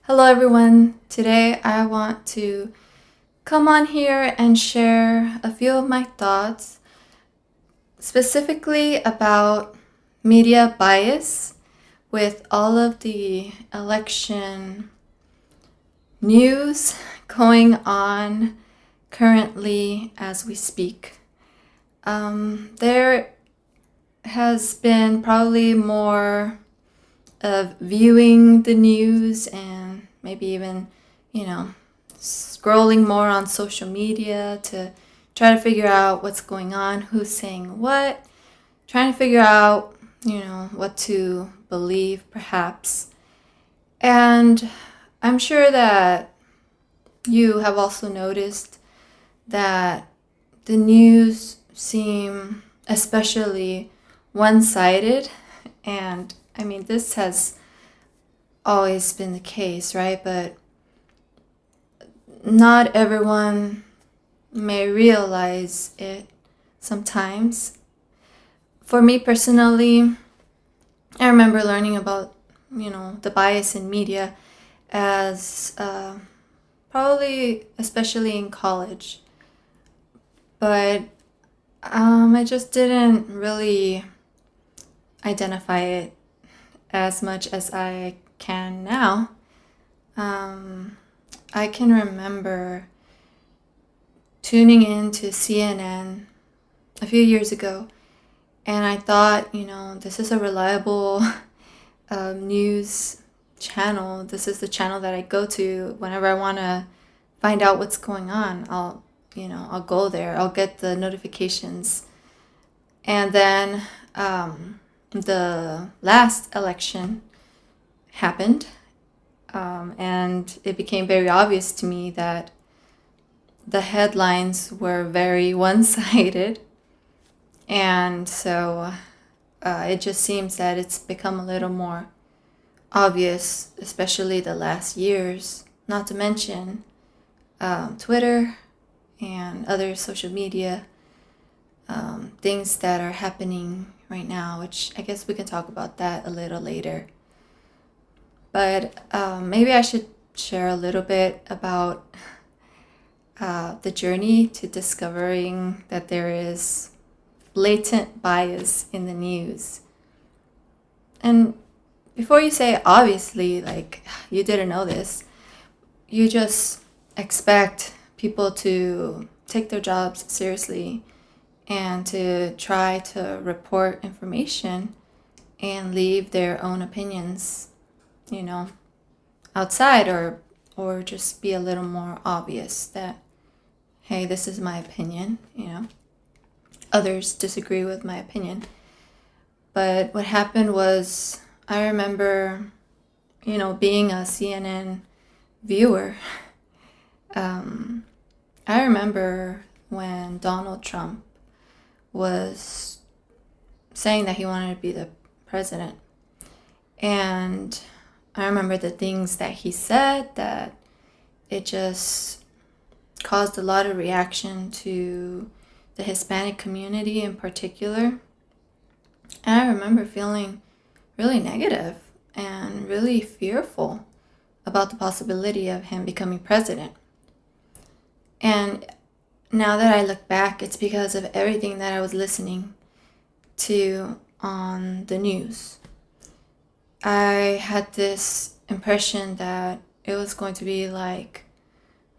Hello, everyone. Today I want to come on here and share a few of my thoughts, specifically about media bias with all of the election news going on currently as we speak. There has been probably more of viewing the news and maybe even, scrolling more on social media to try to figure out what's going on, who's saying what, trying to figure out, what to believe perhaps. And I'm sure that you have also noticed that the news seem especially one-sided. And I mean, this has always been the case, right? But not everyone may realize it sometimes. For me personally, I remember learning about, the bias in media as probably especially in college. But I just didn't really identify it as much as I can now. I can remember tuning into CNN a few years ago, and I thought, this is a reliable news channel. This is the channel that I go to whenever I want to find out what's going on. I'll go there. I'll get the notifications. And then the last election happened, and it became very obvious to me that the headlines were very one-sided, and so it just seems that it's become a little more obvious, especially the last years, not to mention Twitter and other social media things that are happening right now, which I guess we can talk about that a little later. But maybe I should share a little bit about the journey to discovering that there is blatant bias in the news. And before you say, obviously, like, you didn't know this, you just expect people to take their jobs seriously and to try to report information and leave their own opinions, outside, or just be a little more obvious that, hey, this is my opinion, others disagree with my opinion. But what happened was, I remember, being a CNN viewer. I remember when Donald Trump was saying that he wanted to be the president. And I remember the things that he said, that it just caused a lot of reaction to the Hispanic community in particular. And I remember feeling really negative and really fearful about the possibility of him becoming president. And now that I look back, it's because of everything that I was listening to on the news. I had this impression that it was going to be like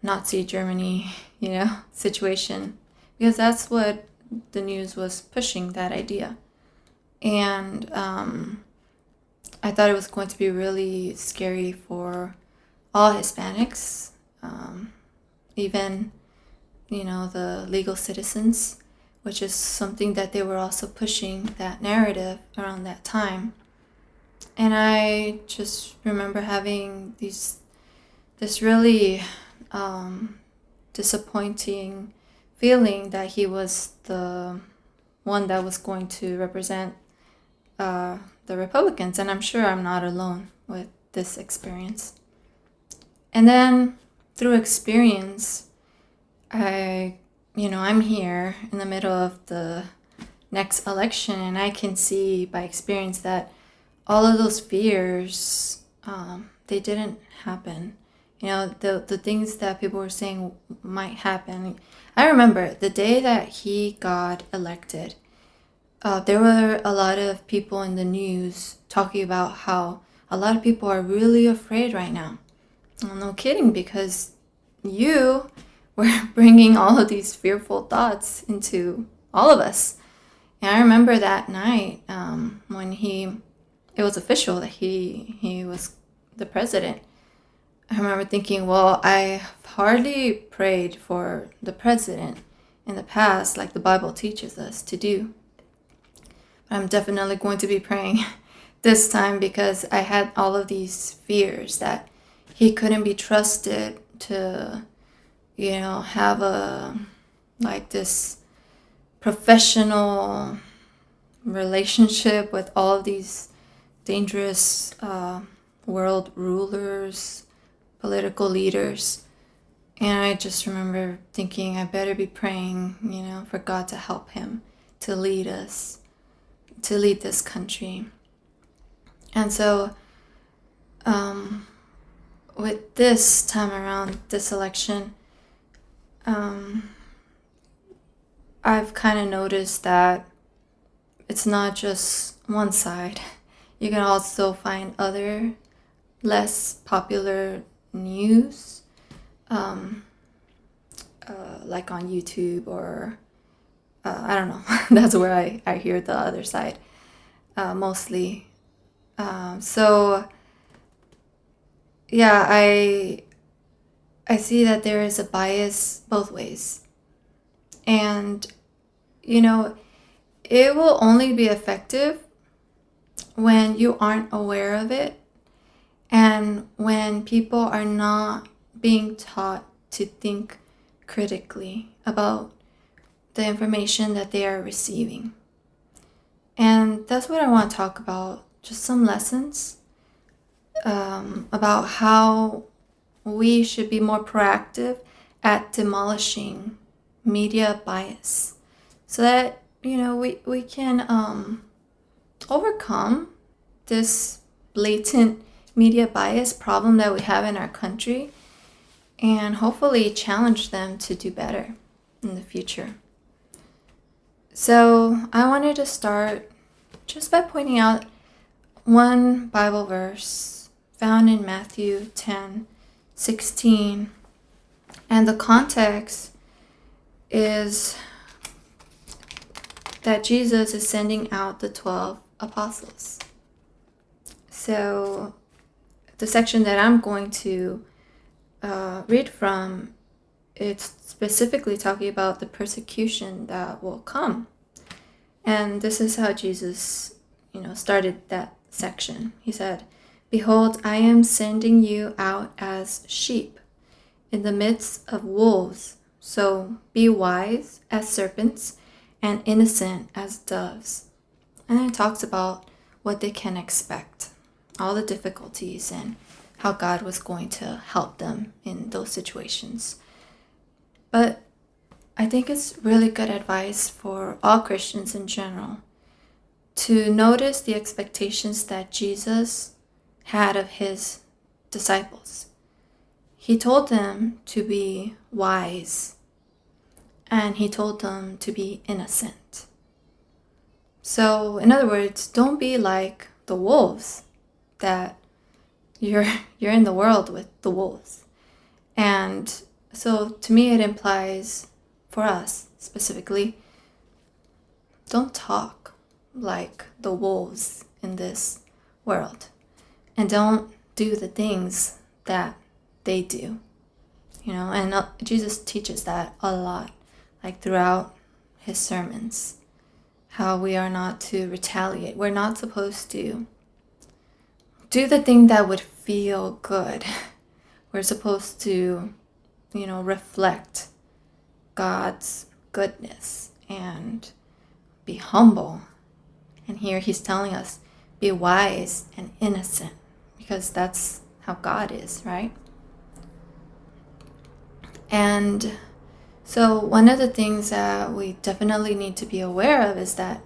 Nazi Germany, situation, because that's what the news was pushing, that idea. And I thought it was going to be really scary for all Hispanics, even, the legal citizens, which is something that they were also pushing, that narrative around that time. And I just remember having this really disappointing feeling that he was the one that was going to represent the Republicans. And I'm sure I'm not alone with this experience. And then through experience, I'm here in the middle of the next election, and I can see by experience that all of those fears they didn't happen. The things that people were saying might happen. I remember the day that he got elected, there were a lot of people in the news talking about how a lot of people are really afraid right now. Well, no kidding, because you were bringing all of these fearful thoughts into all of us. And I remember that night when it was official that he was the president. I remember thinking, well, I hardly prayed for the president in the past, like the Bible teaches us to do. But I'm definitely going to be praying this time, because I had all of these fears that he couldn't be trusted to, have this professional relationship with all of these dangerous world rulers, political leaders. And I just remember thinking I better be praying, for God to help him to lead us, to lead this country. And so with this time around, this election, I've kind of noticed that it's not just one side. You can also find other less popular news, like on YouTube or I don't know. That's where I hear the other side mostly. So yeah, I see that there is a bias both ways. And, it will only be effective when you aren't aware of it, and when people are not being taught to think critically about the information that they are receiving. And that's what I want to talk about, just some lessons about how we should be more proactive at demolishing media bias, so that we can overcome this blatant media bias problem that we have in our country, and hopefully challenge them to do better in the future. So I wanted to start just by pointing out one Bible verse found in Matthew 10:16, and the context is that Jesus is sending out the 12 apostles. So the section that I'm going to read from, it's specifically talking about the persecution that will come. And this is how Jesus, started that section. He said, "Behold, I am sending you out as sheep in the midst of wolves. So be wise as serpents and innocent as doves." And it talks about what they can expect, all the difficulties, and how God was going to help them in those situations. But I think it's really good advice for all Christians in general to notice the expectations that Jesus had of his disciples. He told them to be wise, and he told them to be innocent. So, in other words, don't be like the wolves, that you're in the world with the wolves. And so to me it implies, for us specifically, don't talk like the wolves in this world, and don't do the things that they do. And Jesus teaches that a lot, like throughout his sermons, how we are not to retaliate. We're not supposed to do the thing that would feel good. We're supposed to, reflect God's goodness and be humble. And here he's telling us, be wise and innocent, because that's how God is, right? And so one of the things that we definitely need to be aware of is that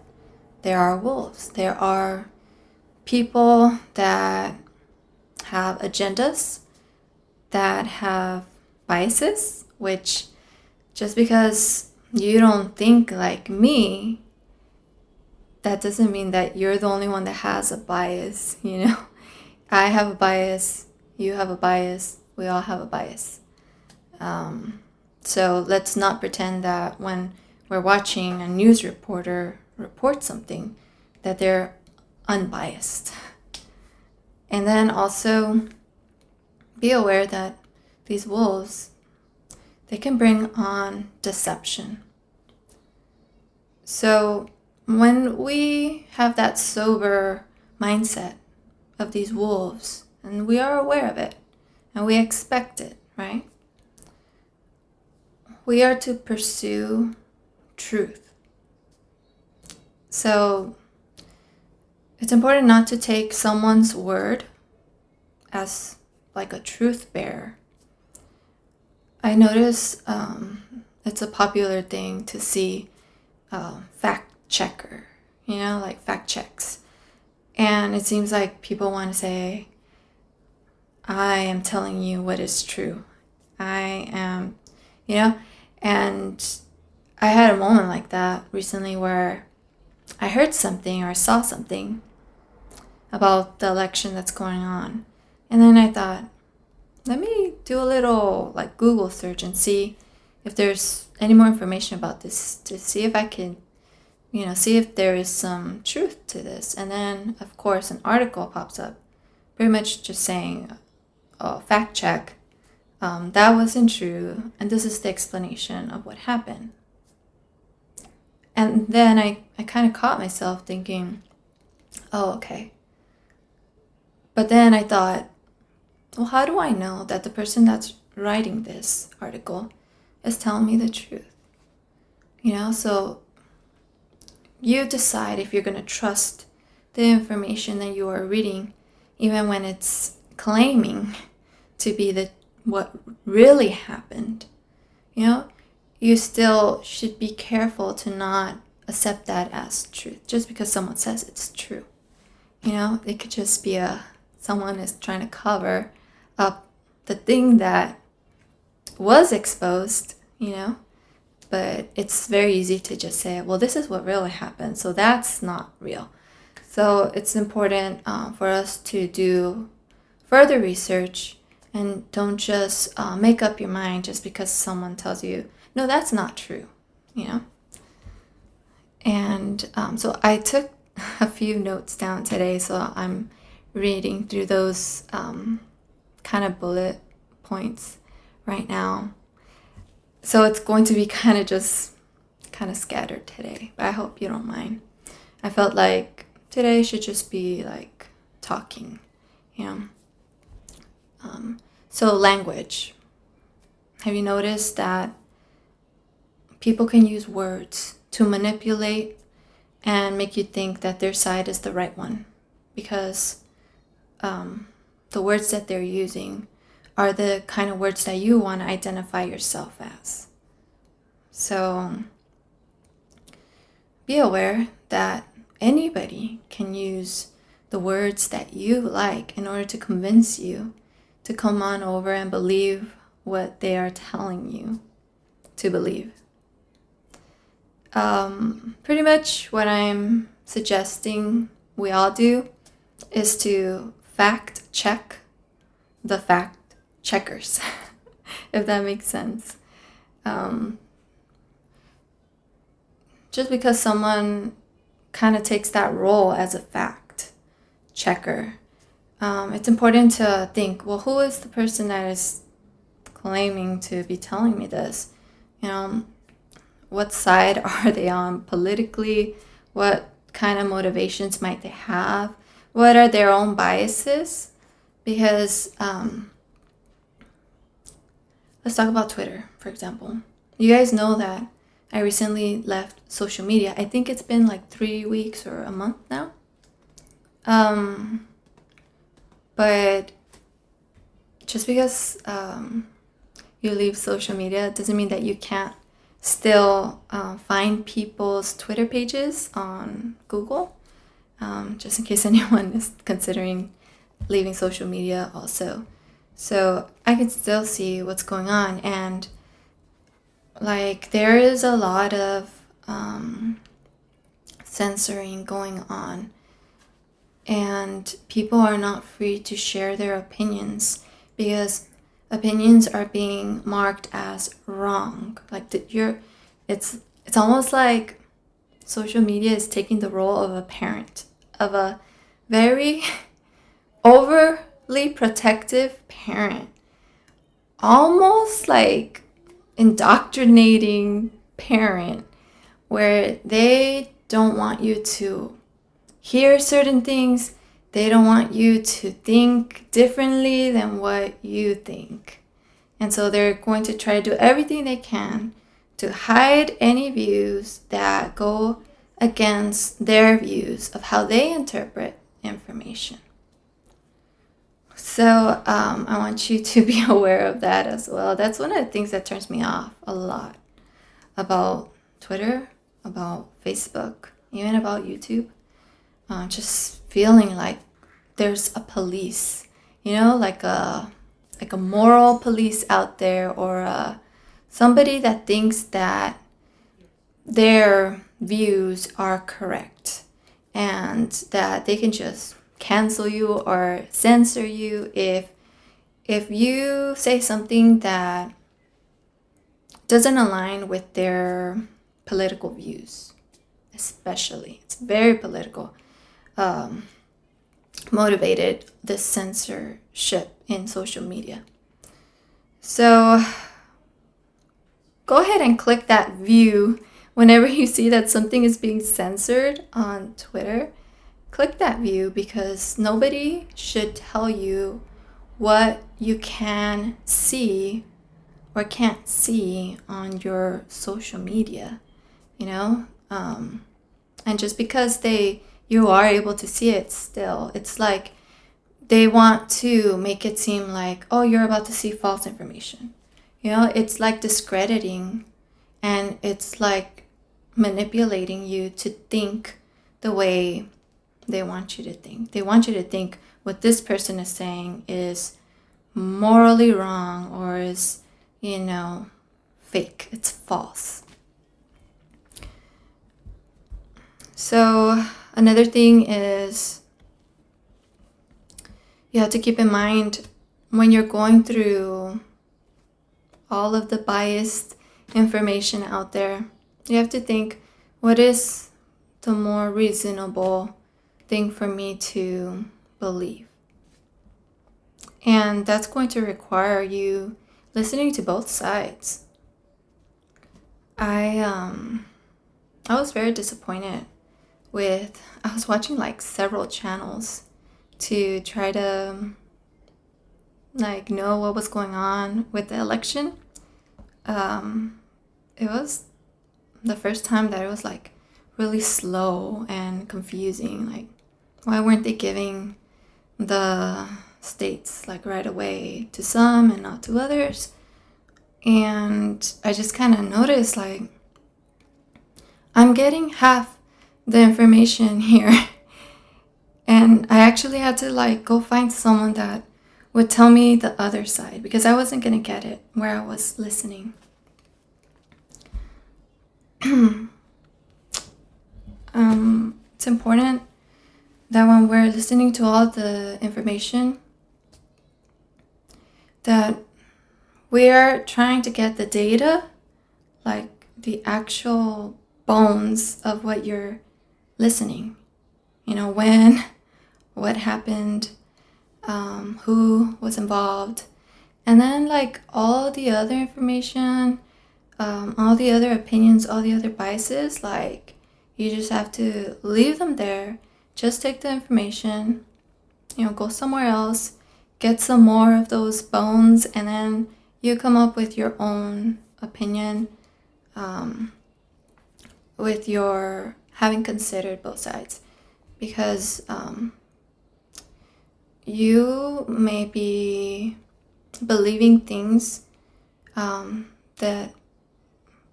there are wolves. There are people that have agendas, that have biases, which just because you don't think like me, that doesn't mean that you're the only one that has a bias, you know? I have a bias, you have a bias, we all have a bias. So let's not pretend that when we're watching a news reporter report something, that they're unbiased. And then also be aware that these wolves, they can bring on deception. So when we have that sober mindset of these wolves, and we are aware of it, and we expect it, right? We are to pursue truth. So it's important not to take someone's word as like a truth bearer. I notice it's a popular thing to see fact checker, like fact checks. And it seems like people want to say, I am telling you what is true. I am, and I had a moment like that recently where I heard something or I saw something about the election that's going on. And then I thought, let me do a little like Google search and see if there's any more information about this, to see if I can, see if there is some truth to this. And then, of course, an article pops up pretty much just saying, fact check, that wasn't true, and this is the explanation of what happened. And then I kind of caught myself thinking, oh, okay. But then I thought, well, how do I know that the person that's writing this article is telling me the truth? So you decide if you're going to trust the information that you are reading, even when it's claiming to be what really happened. You still should be careful to not accept that as truth just because someone says it's true. It could just be someone is trying to cover up the thing that was exposed, but it's very easy to just say, well, this is what really happened, so that's not real. So it's important for us to do further research and don't just make up your mind just because someone tells you, no, that's not true, And so I took a few notes down today, so I'm reading through those kind of bullet points right now. So it's going to be kind of scattered today, but I hope you don't mind. I felt like today should just be like talking, So language. Have you noticed that people can use words to manipulate and make you think that their side is the right one? Because the words that they're using are the kind of words that you want to identify yourself as. So be aware that anybody can use the words that you like in order to convince you to come on over and believe what they are telling you to believe. Pretty much what I'm suggesting we all do is to fact check the fact checkers, if that makes sense. Just because someone kind of takes that role as a fact checker, it's important to think, well, who is the person that is claiming to be telling me this? What side are they on politically? What kind of motivations might they have? What are their own biases? Because let's talk about Twitter, for example. You guys know that I recently left social media. I think it's been like 3 weeks or a month now. But just because you leave social media doesn't mean that you can't still find people's Twitter pages on Google, just in case anyone is considering leaving social media also. So I can still see what's going on. And like there is a lot of censoring going on. And people are not free to share their opinions because opinions are being marked as wrong. Like it's almost like social media is taking the role of a parent, of a very overly protective parent, almost like indoctrinating parent, where they don't want you to hear certain things. They don't want you to think differently than what you think. And so they're going to try to do everything they can to hide any views that go against their views of how they interpret information. So I want you to be aware of that as well. That's one of the things that turns me off a lot about Twitter, about Facebook, even about YouTube. Just feeling like there's a police, like a moral police out there, or somebody that thinks that their views are correct and that they can just cancel you or censor you if you say something that doesn't align with their political views. Especially, it's very political motivated, this censorship in social media. So go ahead and click that view whenever you see that something is being censored on Twitter. Click that view, because nobody should tell you what you can see or can't see on your social media, and just because you are able to see it still, it's like they want to make it seem like, oh, you're about to see false information. It's like discrediting, and it's like manipulating you to think the way they want you to think. They want you to think what this person is saying is morally wrong or is, fake. It's false. So another thing is you have to keep in mind when you're going through all of the biased information out there, you have to think, what is the more reasonable thing for me to believe? And that's going to require you listening to both sides. I was very disappointed I was watching like several channels to try to know what was going on with the election. It was the first time that it was really slow and confusing. Why weren't they giving the states right away to some and not to others? And I just kind of noticed I'm getting half the information here, and I actually had to go find someone that would tell me the other side, because I wasn't gonna get it where I was listening. It's important that when we're listening to all the information, that we are trying to get the data, the actual bones of what you're listening. When, what happened, who was involved, and then all the other information, all the other opinions, all the other biases, you just have to leave them there. Just take the information, go somewhere else, get some more of those bones, and then you come up with your own opinion, with your having considered both sides. Because you may be believing things that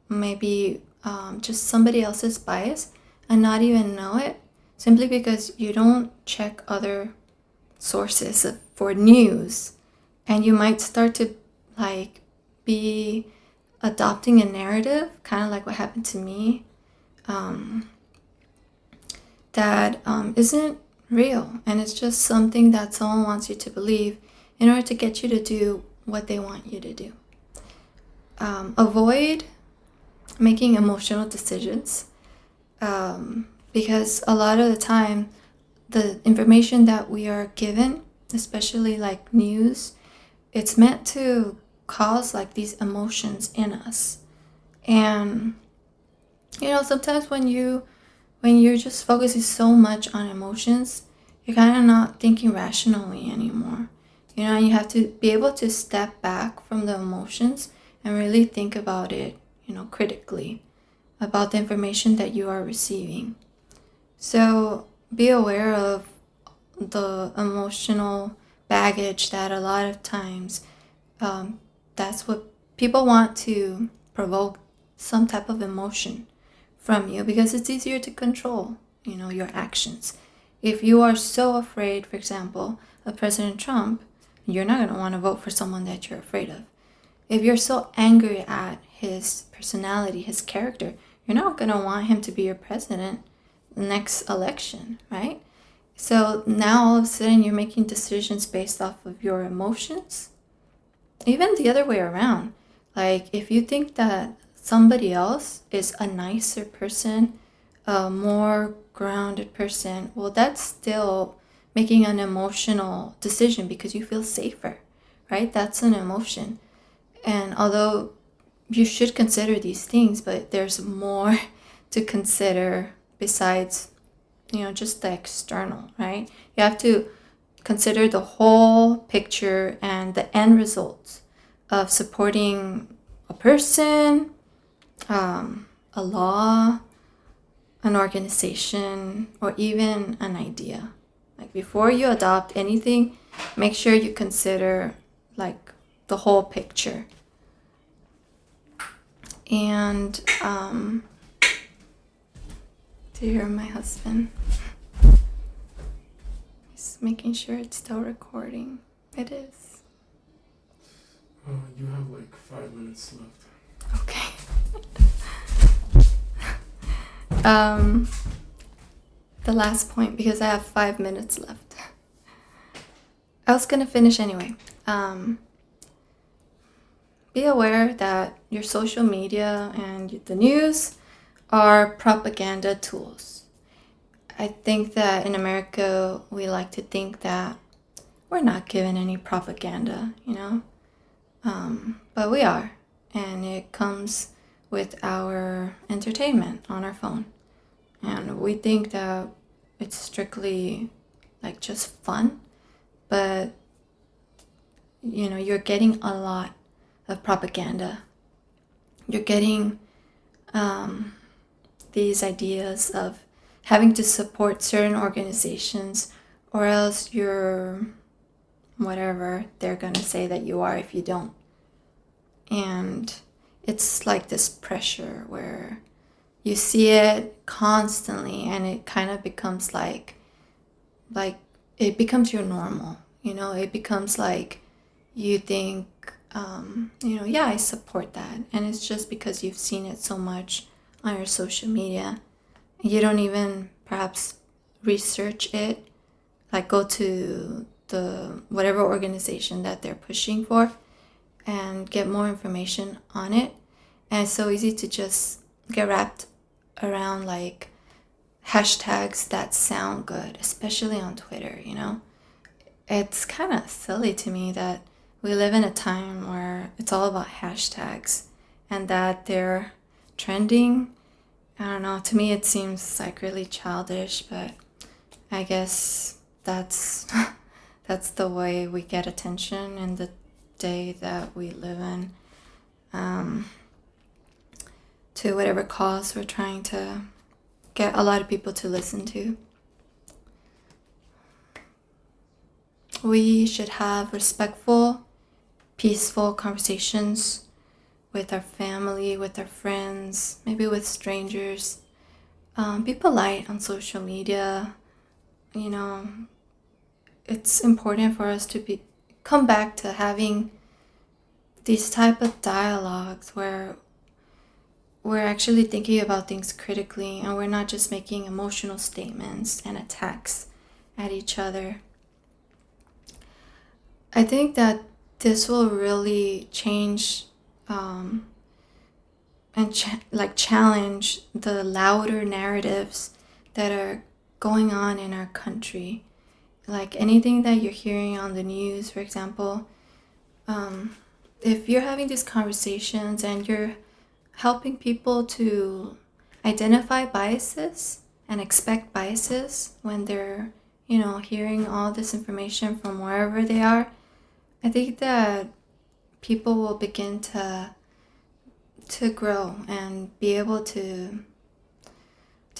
may be just somebody else's bias and not even know it, simply because you don't check other sources for news, and you might start to like be adopting a narrative, kind of like what happened to me, that isn't real, and it's just something that someone wants you to believe in order to get you to do what they want you to do. Avoid making emotional decisions, because a lot of the time the information that we are given, especially like news, it's meant to cause like these emotions in us. And sometimes when you're just focusing so much on emotions, you're kind of not thinking rationally anymore. And you have to be able to step back from the emotions and really think about it, critically, about the information that you are receiving. So be aware of the emotional baggage that a lot of times, that's what people want to provoke, some type of emotion from you, because it's easier to control, your actions. If you are so afraid, for example, of President Trump, you're not going to want to vote for someone that you're afraid of. If you're so angry at his personality, his character, you're not going to want him to be your president the next election, right? So now all of a sudden you're making decisions based off of your emotions. Even the other way around. Like if you think that somebody else is a nicer person, a more grounded person, well, that's still making an emotional decision because you feel safer, right? That's an emotion. And although you should consider these things, but there's more to consider besides, just the external, right? You have to consider the whole picture and the end results of supporting a person, a law, an organization, or even an idea. Like before you adopt anything, make sure you consider like the whole picture. And do you hear my husband? He's making sure it's still recording. It is. You have like 5 minutes left. Okay. The last point, because I have 5 minutes left. I was gonna finish anyway. Be aware that your social media and the news are propaganda tools. I think that in America, we like to think that we're not given any propaganda, but we are. And it comes with our entertainment on our phone. And we think that it's strictly like just fun, but you're getting a lot of propaganda. You're getting these ideas of having to support certain organizations, or else you're whatever they're going to say that you are if you don't. And it's like this pressure where you see it constantly, and it kind of becomes like it becomes your normal. It becomes like you think, yeah, I support that, and it's just because you've seen it so much on your social media. You don't even perhaps research it, like go to the whatever organization that they're pushing for and get more information on it. And it's so easy to just get wrapped around like hashtags that sound good, especially on Twitter. It's kind of silly to me that we live in a time where it's all about hashtags and that they're trending. I don't know, to me it seems like really childish, but I guess that's that's the way we get attention in the day that we live in, to whatever cause we're trying to get a lot of people to listen to. We should have respectful, peaceful conversations with our family, with our friends, maybe with strangers. Be polite on social media. it's important for us to come back to having these type of dialogues where we're actually thinking about things critically and we're not just making emotional statements and attacks at each other. I think that this will really change and challenge the louder narratives that are going on in our country. Like anything that you're hearing on the news, for example, if you're having these conversations and you're helping people to identify biases and expect biases when they're, hearing all this information from wherever they are, I think that people will begin to grow and be able to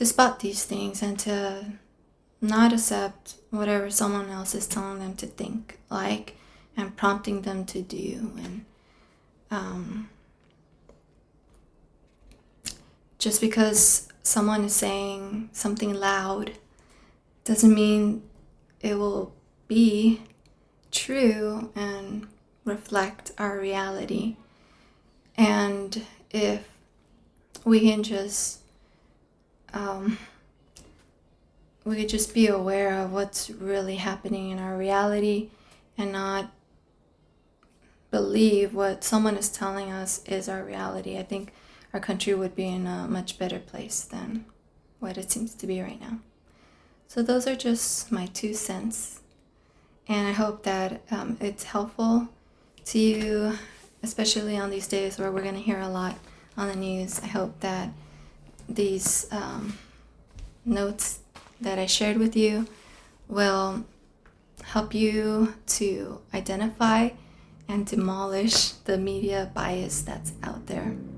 spot these things and to not accept whatever someone else is telling them to think like and prompting them to do. And just because someone is saying something loud doesn't mean it will be true and reflect our reality. And if we can just be aware of what's really happening in our reality and not believe what someone is telling us is our reality, I think our country would be in a much better place than what it seems to be right now. So those are just my 2 cents. And I hope that it's helpful to you, especially on these days where we're going to hear a lot on the news. I hope that these notes that I shared with you will help you to identify and demolish the media bias that's out there.